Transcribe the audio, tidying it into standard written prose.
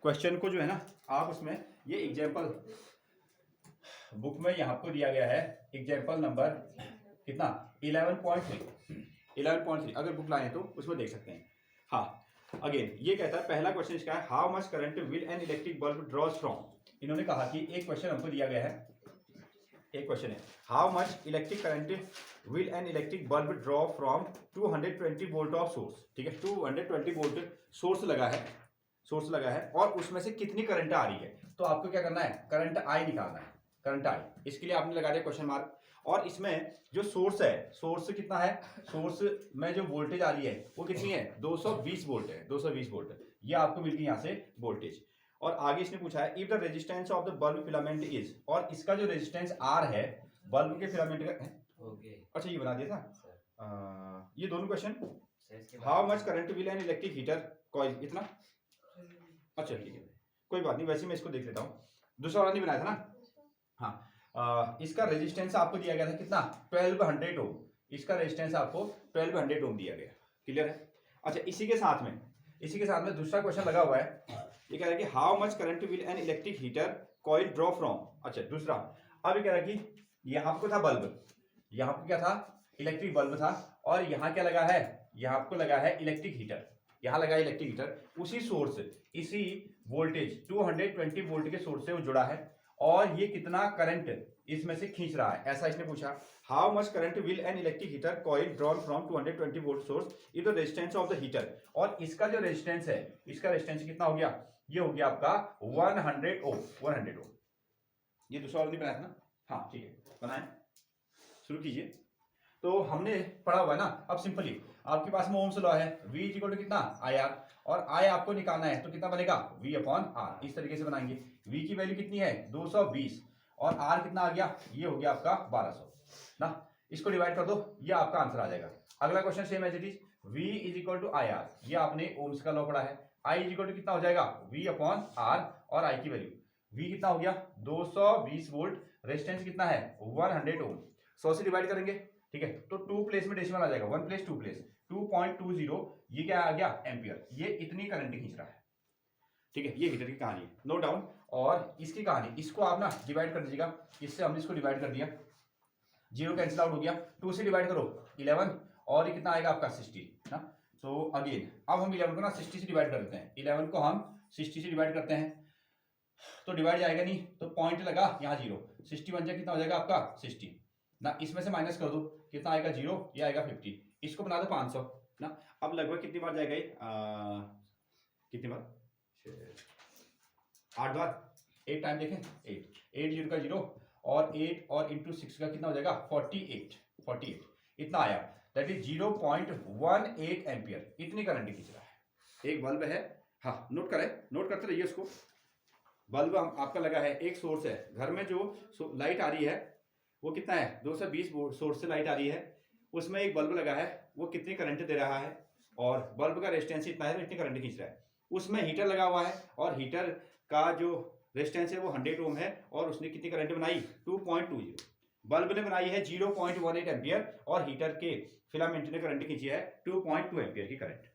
Question को जो है ना आप उसमें ये एग्जाम्पल बुक में यहाँ आपको दिया गया है एग्जाम्पल नंबर कितना 11.3 अगर बुक लाए तो उसमें देख सकते हैं। हाँ अगेन ये कहता है पहला क्वेश्चन इसका है how much current will an electric bulb draws from. इन्होंने कहा कि एक क्वेश्चन हमको दिया गया है, एक क्वेश्चन है how much electric current will an electric bulb draw from 220 volt of source. ठीक है 220 वोल्ट सोर्स लगा है और उसमें से कितनी करंट आ रही है। तो आपको क्या करना है करंट आई निकालना है, करंट आई। इसके लिए आपने लगा दिया क्वेश्चन मार्क। और इसमें जो सोर्स है, सोर्स कितना है, सोर्स में जो वोल्टेज आ रही है वो कितनी है 220 वोल्ट है, 220 वोल्ट। ये आपको मिल गई यहाँ से वोल्टेज। और आगे इसने पूछा है if the resistance of the bulb filament is, और इसका जो रेजिस्टेंस आर है बल्ब के फिलामेंट का अच्छा ये बना दिया था ये दोनों question. How much current will an electric heater coil इतना। अच्छा ठीक है कोई बात नहीं, वैसे मैं इसको देख लेता हूँ। दूसरा वाला नहीं बनाया था ना। हाँ इसका रेजिस्टेंस आपको दिया गया था कितना 1200 ओम। इसका रेजिस्टेंस आपको 1200 ओम दिया गया। क्लियर है। अच्छा इसी के साथ में दूसरा क्वेश्चन लगा हुआ है। ये कह रहा है कि how much current will an electric heater coil draw from. अच्छा दूसरा अब ये कह रहा है कि यहाँ आपको था बल्ब, यहाँ पे क्या था इलेक्ट्रिक बल्ब था, और यहाँ क्या लगा है, यहाँ आपको लगा है इलेक्ट्रिक हीटर, यहाँ लगा है इलेक्ट्रिक हीटर। उसी सोर्स इसी वोल्टेज 220 वोल्ट के सोर्स से वो जुड़ा है और ये कितना करंट इसमें से खींच रहा है, ऐसा इसने पूछा। How much current will an electric heater coil drawn from 220 volt source is the resistance of the heater. और इसका जो रेजिस्टेंस है, इसका रेजिस्टेंस कितना हो गया, ये हो गया आपका 100 ओम। 100 ओम। ये दूसरा नहीं बनाया था ना। हाँ ठीक है बनाए, शुरू कीजिए। तो हमने पढ़ा हुआ है ना। अब सिंपली आपके पास में ओम्स लॉ है, V इक्वल टू कितना IR, और I आपको निकालना है तो कितना बनेगा V अपॉन R। इस तरीके से बनाएंगे। V की वैल्यू कितनी है 220 और R कितना आ गया, ये हो गया आपका 1200 ना। इसको डिवाइड कर दो, ये आपका आंसर आ जाएगा। अगला question same as it is, V is equal to IR, ये आपने ओम्स का लॉ पढ़ा है। I इज इक्वल टू कितना हो जाएगा V अपॉन R, और I की वैल्यू V कितना हो गया 220 वोल्ट, रेजिस्टेंस कितना है 100 ओम। 100 से डिवाइड करेंगे, ठीक है, तो 2 प्लेस में डेसिमल आ जाएगा, 1 प्लेस 2 प्लेस 2.20, ये क्या आ गया एम्पियर। ये इतनी करंट खींच रहा है। ठीक है ये हीटर की कहानी है, नोट डाउन। और इसकी कहानी, इसको आप ना डिवाइड कर दीजिएगा, इससे हमने इसको डिवाइड कर दिया, 0 कैंसिल आउट हो गया। 2 से डिवाइड करो 11, और ये कितना आएगा आपका 60 ना। तो अगेन अब हम 11 को ना 60 से डिवाइड कर देते हैं, 11 को हम 60 से डिवाइड करते हैं तो डिवाइड जाएगा नहीं, तो पॉइंट लगा यहाँ 0, 60 बन जाए कितना हो जाएगा आपका 60 ना। इसमें से माइनस कर दो कितना आएगा 0, ये आएगा 50, इसको बना दो 500 ना। अब लगभग कितनी बार जाएगा ये कितनी बार 8 बार, 8 टाइम देखें 8 0 का 0 और 8 और इंटू 6 का कितना हो जाएगा 48 इतना आया, दैट इज 0.18 एम्पियर। इतनी करंट खींच रहा है एक बल्ब है। हाँ नोट करते रहिए उसको। बल्ब आपका लगा है, एक सोर्स है घर में, जो लाइट आ रही है वो कितना है 220 सोर्स से लाइट आ रही है, उसमें एक बल्ब लगा है, वो कितनी करंट दे रहा है, और बल्ब का रेजिस्टेंस इतना है तो इतनी करंट खींच रहा है। उसमें हीटर लगा हुआ है और हीटर का जो रेजिस्टेंस है वो 100 ओम है, और उसने कितनी करंट बनाई 2.20। बल्ब ने बनाई है 0.18 एम्पियर और हीटर के फिलामेंट ने करंट खींची है 2.2 एम्पियर की करंट।